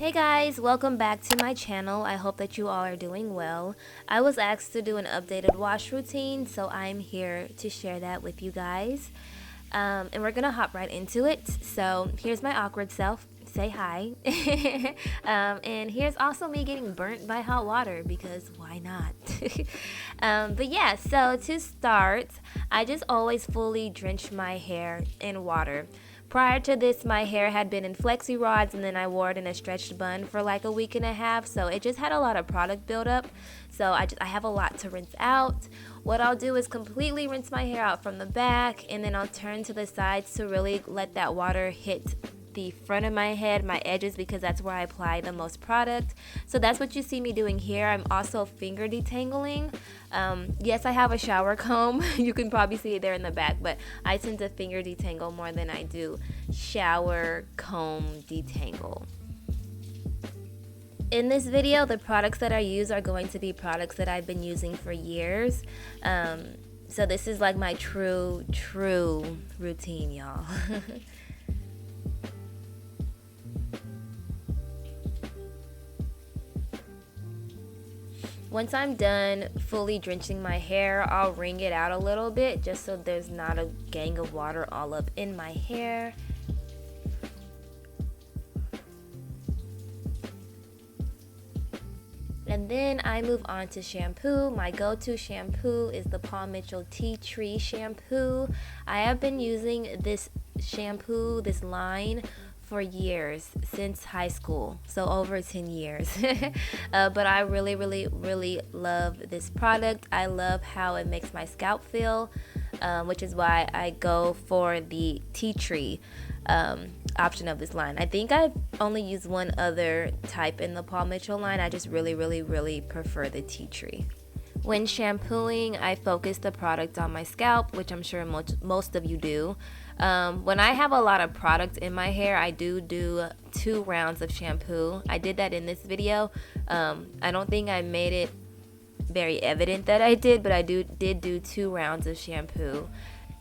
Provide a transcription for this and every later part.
Hey guys, welcome back to my channel. I hope that you all are doing well. I was asked to do an updated wash routine, so I'm here to share that with you guys. And we're gonna hop right into it. So here's my awkward self. Say hi. And here's also me getting burnt by hot water because why not? But yeah, so to start, I just always fully drench my hair in water. Prior to this, my hair had been in flexi rods, and then I wore it in a stretched bun for like a week and a half, so it just had a lot of product buildup. So I have a lot to rinse out. What I'll do is completely rinse my hair out from the back, and then I'll turn to the sides to really let that water hit the front of my head, my edges, because that's where I apply the most product. So that's what you see me doing here. I'm also finger detangling. Yes, I have a shower comb. You can probably see it there in the back, but I tend to finger detangle more than I do shower comb detangle. In this video, the products that I use are going to be products that I've been using for years. So this is like my true routine, y'all. Once I'm done fully drenching my hair, I'll wring it out a little bit just so there's not a gang of water all up in my hair. And then I move on to shampoo. My go-to shampoo is the Paul Mitchell Tea Tree shampoo. I have been using this shampoo, this line, for years, since high school, so over 10 years. But I really love this product. I love how it makes my scalp feel, which is why I go for the tea tree option of this line. I think I've only used one other type in the Paul Mitchell line. I just really prefer the tea tree. When shampooing, I focus the product on my scalp, which I'm sure most of you do. When I have a lot of product in my hair, I do 2 rounds of shampoo. I did that in this video. I don't think I made it very evident that I did, but I did do 2 rounds of shampoo.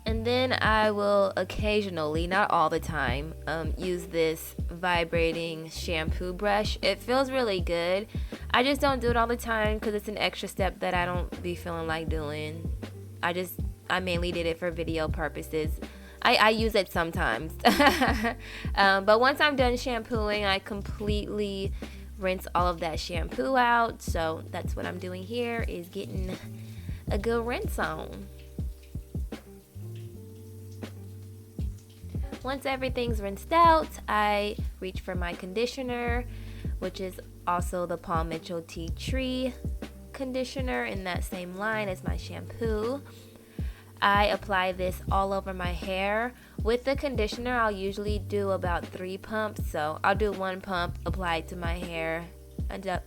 And then I will occasionally, not all the time, use this vibrating shampoo brush. It feels really good. I just don't do it all the time because it's an extra step that I don't be feeling like doing. I mainly did it for video purposes. I use it sometimes. But once I'm done shampooing, I completely rinse all of that shampoo out. So that's what I'm doing here, is getting a good rinse on. Once everything's rinsed out, I reach for my conditioner, which is also the Paul Mitchell Tea Tree conditioner in that same line as my shampoo. I apply this all over my hair. With the conditioner, I'll usually do about 3 pumps. So I'll do 1 pump, apply it to my hair,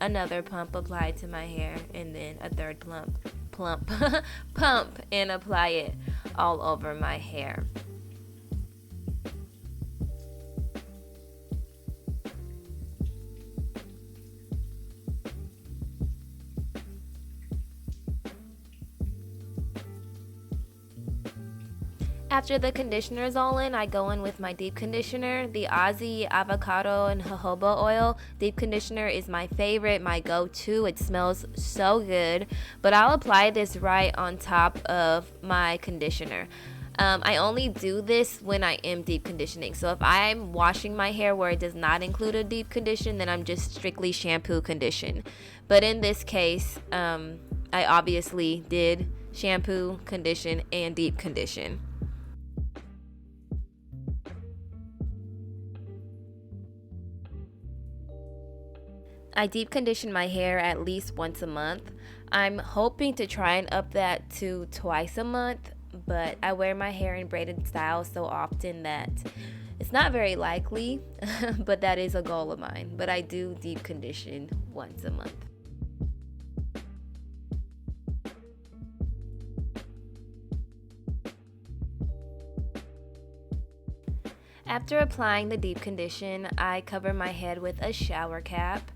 another pump, apply it to my hair, and then a 3rd pump and apply it all over my hair. After the conditioner is all in, I go in with my deep conditioner. The Aussie Avocado and Jojoba oil deep conditioner is my favorite, my go-to. It smells so good, but I'll apply this right on top of my conditioner. I only do this when I am deep conditioning. So if I'm washing my hair where it does not include a deep condition, then I'm just strictly shampoo condition. But in this case, I obviously did shampoo, condition, and deep condition. I deep condition my hair at least once a month. I'm hoping to try and up that to twice a month, but I wear my hair in braided style so often that it's not very likely, but that is a goal of mine. But I do deep condition once a month. After applying the deep condition, I cover my head with a shower cap.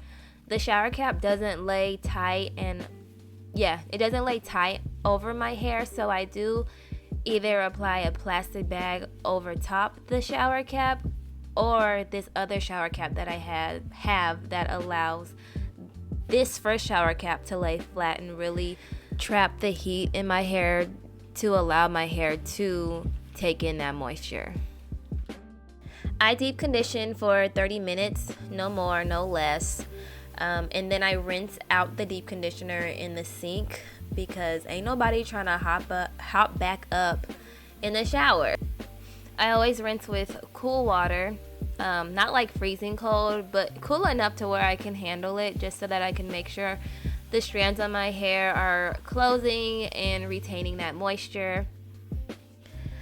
The shower cap doesn't lay tight it doesn't lay tight over my hair, so I do either apply a plastic bag over top the shower cap or this other shower cap that I have that allows this first shower cap to lay flat and really trap the heat in my hair to allow my hair to take in that moisture. I deep condition for 30 minutes, no more, no less. And then I rinse out the deep conditioner in the sink because ain't nobody trying to hop back up in the shower. I always rinse with cool water, not like freezing cold, but cool enough to where I can handle it, just so that I can make sure the strands on my hair are closing and retaining that moisture.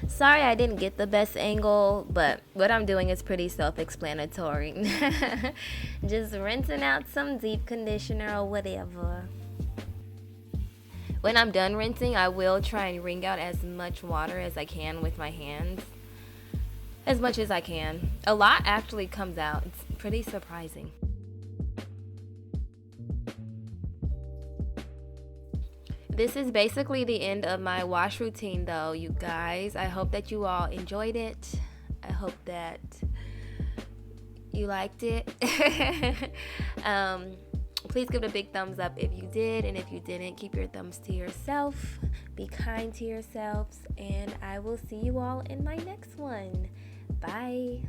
Sorry I didn't get the best angle, but what I'm doing is pretty self-explanatory. Just rinsing out some deep conditioner or whatever. When I'm done rinsing, I will try and wring out as much water as I can with my hands. As much as I can. A lot actually comes out. It's pretty surprising. This is basically the end of my wash routine though, you guys. I hope that you all enjoyed it. I hope that you liked it. Please give it a big thumbs up if you did, and if you didn't, keep your thumbs to yourself. Be kind to yourselves, and I will see you all in my next one. Bye.